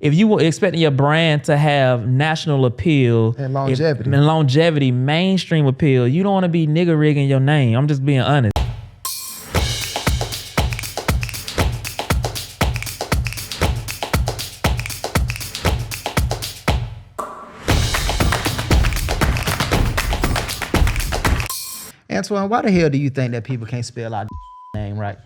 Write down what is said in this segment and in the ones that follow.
if you were expecting your brand to have national appeal And longevity. and longevity, mainstream appeal, you don't want to be nigga rigging your name. I'm just being honest. Antoine, why the hell do you think that people can't spell our name right?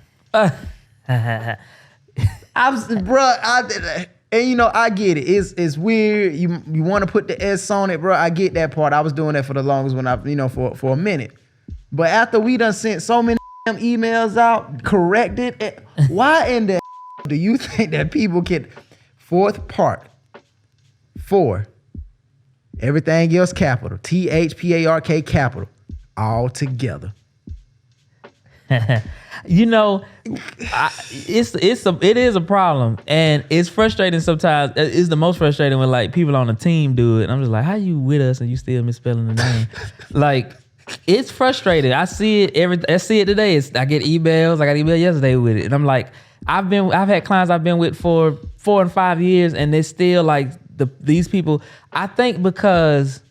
And you know, I get it. It's weird. You want to put the S on it, bro. I get that part. I was doing that for the longest when for a minute. But after we done sent so many emails out, corrected, why in the do you think that people can fourth part, 4, everything else capital, THPARK capital, all together? You know, it is a problem, and it's frustrating sometimes. It's the most frustrating when like people on the team do it. And I'm just like, how you with us and you still misspelling the name? Like, it's frustrating. I see it I see it today. I get emails. I got email yesterday with it, and I'm like, I've had clients I've been with for 4 and 5 years, and they're still like these people. I think because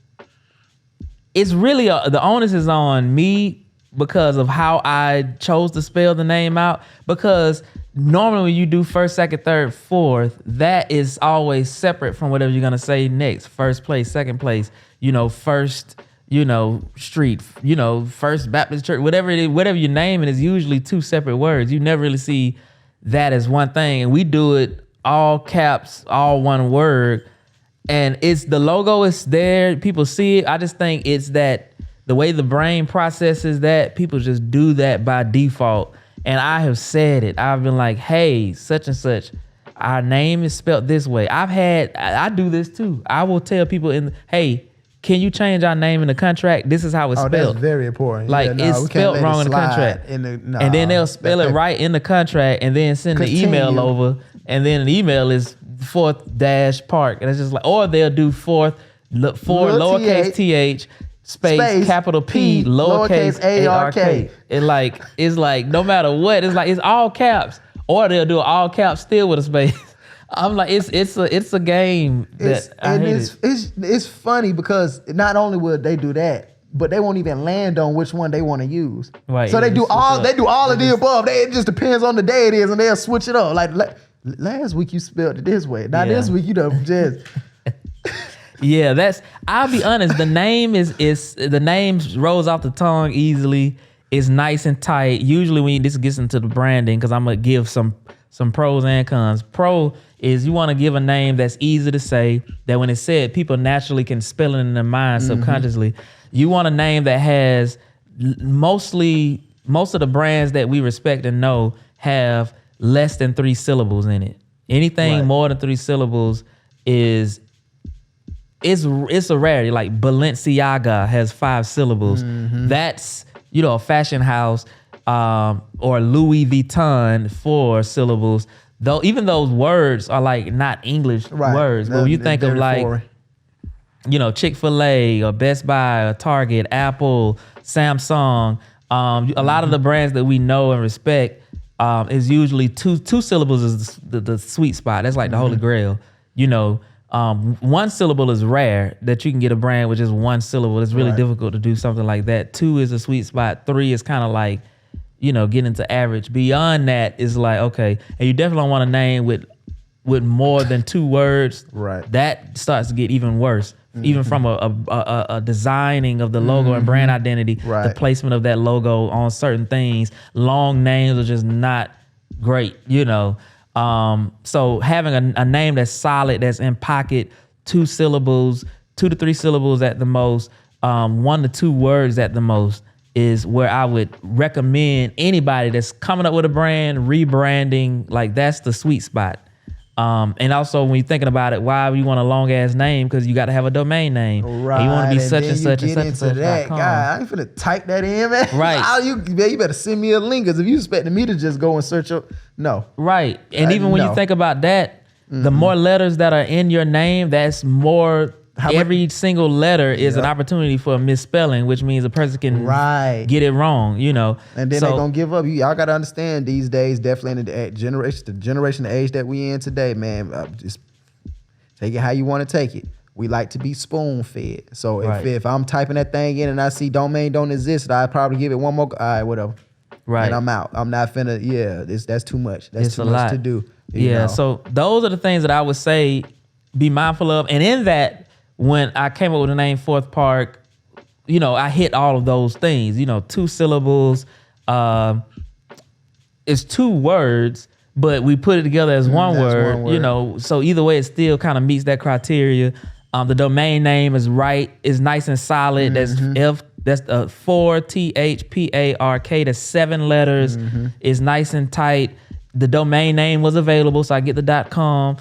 it's really the onus is on me, because of how I chose to spell the name out. Because normally when you do first, second, third, fourth, that is always separate from whatever you're gonna say next. First place, second place, first, street, First Baptist Church, whatever it is, whatever you name it is usually 2 separate words. You never really see that as one thing. And we do it all caps, all one word. And it's the logo is there, people see it. I just think it's that the way the brain processes that, people just do that by default. And I have said it. I've been like, hey, such and such, our name is spelled this way. I do this too. I will tell people hey, can you change our name in the contract? This is how it's spelled. Oh, that's very important. Like, it's spelled wrong in the contract. And then they'll spell it right in the contract and then send the email over. And then the email is 4th park. And it's just like, or they'll do 4 lowercase th, space capital P, lowercase ARK. It's like no matter what, it's all caps. Or they'll do all caps still with a space. I'm like, it's a game it's funny because not only will they do that, but they won't even land on which one they want to use. Right. So they do all of the above. It just depends on the day it is, and they'll switch it up. Like last week you spelled it this way. Now this week you done just Yeah, I'll be honest, the name the name rolls off the tongue easily. It's nice and tight. Usually when this gets into the branding, because I'm gonna give some pros and cons. Pro is you want to give a name that's easy to say, that when it's said, people naturally can spell it in their mind subconsciously. You want a name that has most of the brands that we respect and know have less than 3 syllables in it. Anything more than 3 syllables it's a rarity. Like Balenciaga has 5 syllables. That's, a fashion house, or Louis Vuitton, 4 syllables. Though even those words are like not English words. But when you think of like, Chick-fil-A or Best Buy or Target, Apple, Samsung, a lot of the brands that we know and respect is usually two syllables is the sweet spot. That's like the Holy Grail. 1 syllable is rare that you can get a brand with just 1 syllable. It's really difficult to do something like that. 2 is a sweet spot. 3 is kind of like, getting into average. Beyond that is like, okay, and you definitely don't want a name with more than 2 words. Right. That starts to get even worse. Even from a designing of the logo and brand identity, the placement of that logo on certain things. Long names are just not great, So having a name that's solid, that's in pocket, 2 syllables, 2 to 3 syllables at the most, 1 to 2 words at the most, is where I would recommend anybody that's coming up with a brand, rebranding, like that's the sweet spot. And also when you're thinking about it, why you want a long ass name? Because you got to have a domain name. Right. And you want to be such and such and such and such. God, I ain't finna type that in, man. Right. You better send me a link, because if you expecting me to just go and search up, no. Right. And even when you think about that, the more letters that are in your name, that's more. Every single letter is an opportunity for a misspelling, which means a person can get it wrong, And then they're going to give up. Y'all got to understand these days, definitely in the generation, the age that we in today, man, just Take it how you want to take it. We like to be spoon fed. So Right. if I'm typing that thing in and I see domain don't exist, I'd probably give it one more. All right, whatever. Right. And I'm out. I'm not finna. Yeah, that's too much. That's It's too a much lot to do. you Yeah. know. So those are the things that I would say be mindful of. And in that, when I came up with the name Fourth Park, I hit all of those things. 2 syllables. It's 2 words, but we put it together as one that's word. one word. So either way, it still kind of meets that criteria. The domain name is right. It's nice and solid. That's 4 THPARK. That's 7 letters. It's nice and tight. The domain name was available, so I get the .com.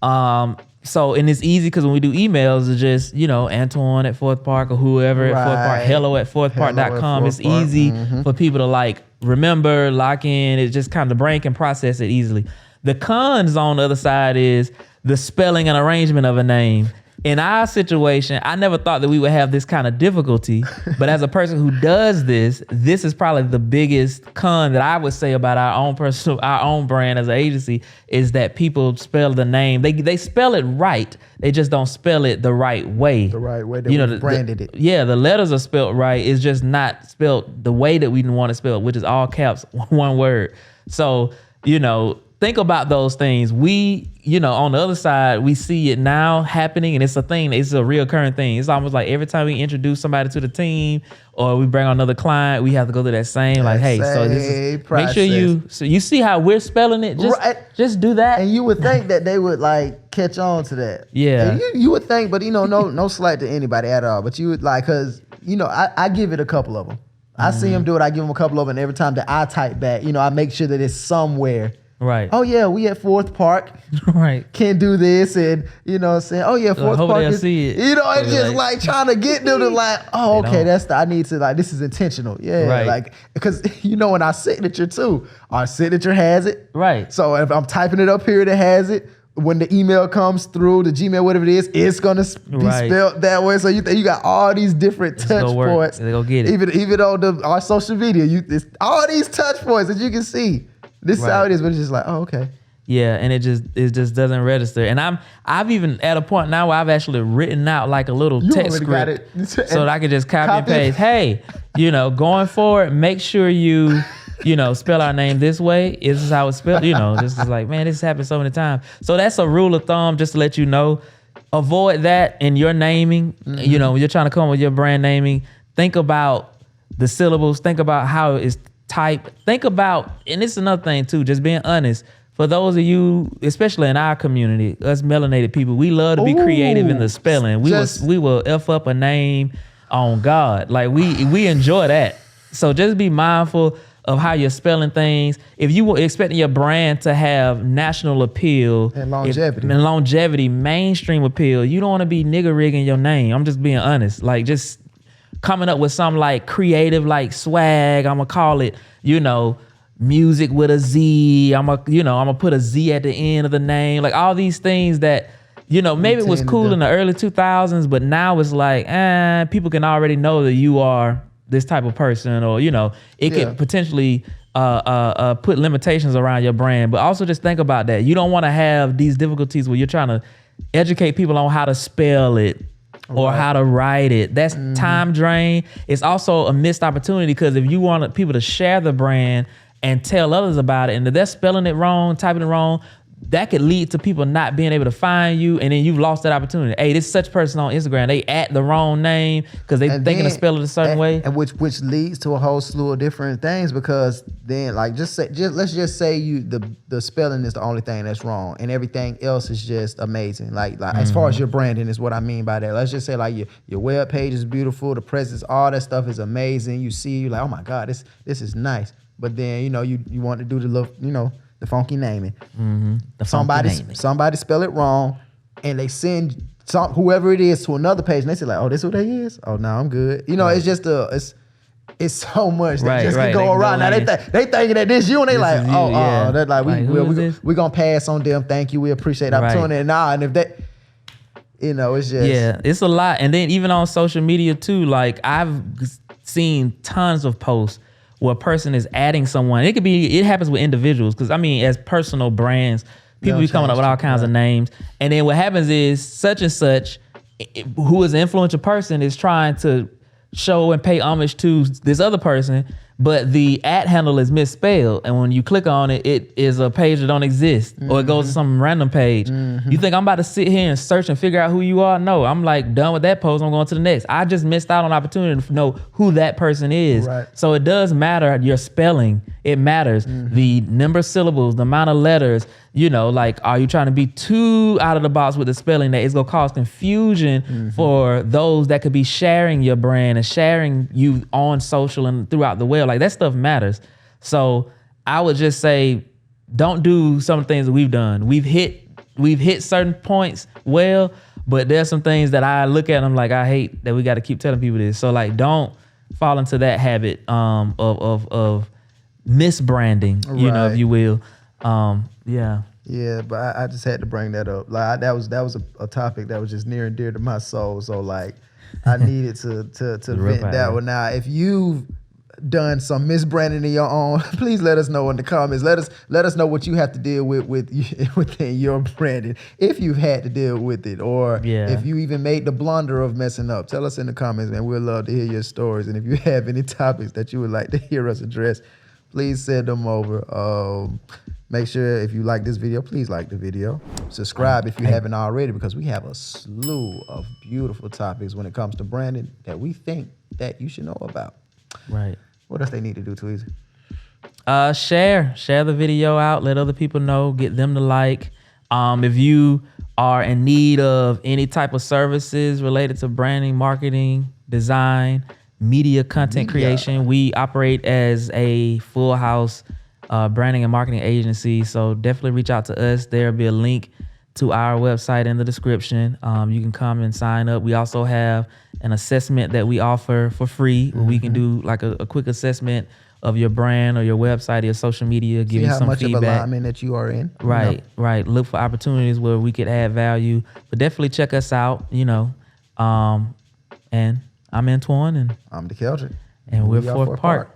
And it's easy because when we do emails, it's just, Antoine at Fourth Park or whoever at Fourth Park, Right. hello at fourthpark.com. It's Fourth Park. easy for people to remember, lock in. It's just kind of the brain can process it easily. The cons on the other side is the spelling and arrangement of a name. In our situation, I never thought that we would have this kind of difficulty, but as a person who does this is probably the biggest con that I would say about our own brand as an agency is that people spell the name. They spell it right. They just don't spell it the right way. The right way that we branded it. Yeah, the letters are spelled right. It's just not spelled the way that we want to spell it, which is all caps, one word. So, think about those things. We, on the other side, we see it now happening, and it's a thing. It's a reoccurring thing. It's almost like every time we introduce somebody to the team or we bring on another client, we have to go through that same so this is process. Make sure you see how we're spelling it. Just do that. And you would think that they would catch on to that. Yeah. And you would think, but no slight to anybody at all. But you would cause I give it a couple of them. I see them do it. I give them a couple of them. And every time that I type back, I make sure that it's somewhere. Right. Oh yeah, we at Fourth Park. Right. Can do this, and saying, oh yeah, Fourth Park they'll is. see it. It's just trying to get them to oh okay, I need to this is intentional. Yeah. Right. Because in our signature too, our signature has it. Right. So if I'm typing it up here, it has it. When the email comes through, the Gmail, whatever it is, it's gonna be spelled that way. So you got all these different touch points. They go get it. Even on our social media, it's all these touch points that you can see. This is how it is, but it's just oh, okay. Yeah, and it just doesn't register. And I've even at a point now where I've actually written out a little text script so that I can just copy and paste. Hey, going forward, make sure you spell our name this way. This is how it's spelled. Just is man, this happens so many times. So that's a rule of thumb, just to let you know. Avoid that in your naming. When you're trying to come up with your brand naming, think about the syllables. Think about how it's type. Think about, and it's another thing too, just being honest. For those of you, especially in our community, us melanated people, we love to be creative in the spelling. We will F up a name on God. We enjoy that. So just be mindful of how you're spelling things. If you were expecting your brand to have national appeal and longevity, mainstream appeal, you don't want to be nigger rigging your name. I'm just being honest. Just coming up with some creative swag. I'm gonna call it, music with a Z. I'm gonna put a Z at the end of the name. All these things that, maybe it was cool in the early 2000s, but now it's people can already know that you are this type of person, or, it could potentially put limitations around your brand. But also just think about that. You don't want to have these difficulties where you're trying to educate people on how to spell it or how to write it. That's time drain. It's also a missed opportunity because if you want people to share the brand and tell others about it, and if they're spelling it wrong, typing it wrong, that could lead to people not being able to find you, and then you've lost that opportunity. Hey, this such person on Instagram, they at the wrong name because they thinking to spell it a certain way, and which leads to a whole slew of different things. Because then, let's just say the spelling is the only thing that's wrong, and everything else is just amazing. As far as your branding is what I mean by that. Let's just say your web page is beautiful, the presence, all that stuff is amazing. You see, you're oh my God, this is nice. But then you want to do the funky naming. Somebody spell it wrong, and they send whoever it is to another page, and they say oh, this who they is? Oh, no, I'm good. It's just it's so much that just can go around. Now they thinking that this you, and they they're we gonna pass on them. Thank you, we appreciate the opportunity. And if that, it's just it's a lot. And then even on social media too, I've seen tons of posts where a person is adding someone. It happens with individuals, because as personal brands, People They'll be coming up change with all it, kinds of right. names. And then what happens is such and such, who is an influential person, is trying to show and pay homage to this other person, but the @ handle is misspelled. And when you click on it, it is a page that don't exist, or it goes to some random page. You think I'm about to sit here and search and figure out who you are? No, I'm like done with that post. I'm going to the next. I just missed out on opportunity to know who that person is. Right. So it does matter. Your spelling, it matters. The number of syllables, the amount of letters, like, are you trying to be too out of the box with the spelling that it's going to cause confusion for those that could be sharing your brand and sharing you on social and throughout the web? Like, that stuff matters. So I would just say, don't do some things that we've done. We've hit certain points well, but there's some things that I look at and I'm like, I hate that we got to keep telling people this. So like, don't fall into that habit of misbranding, Right. if you will. Yeah. Yeah, but I just had to bring that up. Like that was a topic that was just near and dear to my soul. So like, I needed to vent out that there. one. Now, if you've done some misbranding in your own, please let us know in the comments. Let us know what you have to deal with within your branding, if you've had to deal with it, or if you even made the blunder of messing up. Tell us in the comments, man. We'd love to hear your stories. And if you have any topics that you would like to hear us address, please send them over. Make sure if you like this video, please like the video. Subscribe if you haven't already, because we have a slew of beautiful topics when it comes to branding that we think that you should know about. Right. What else they need to do, Tweezy? Share the video out. Let other people know. Get them to like. If you are in need of any type of services related to branding, marketing, design, media content creation, we operate as a full house branding and marketing agency. So definitely reach out to us. There'll be a link to our website in the description. You can come and sign up. We also have an assessment that we offer for free, where we can do like a quick assessment of your brand or your website or your social media, give See you how some much feedback. of alignment that you are in. Right. Look for opportunities where we could add value. But definitely check us out, And I'm Antoine, and I'm the Keldrick. we're We are Fourth Park.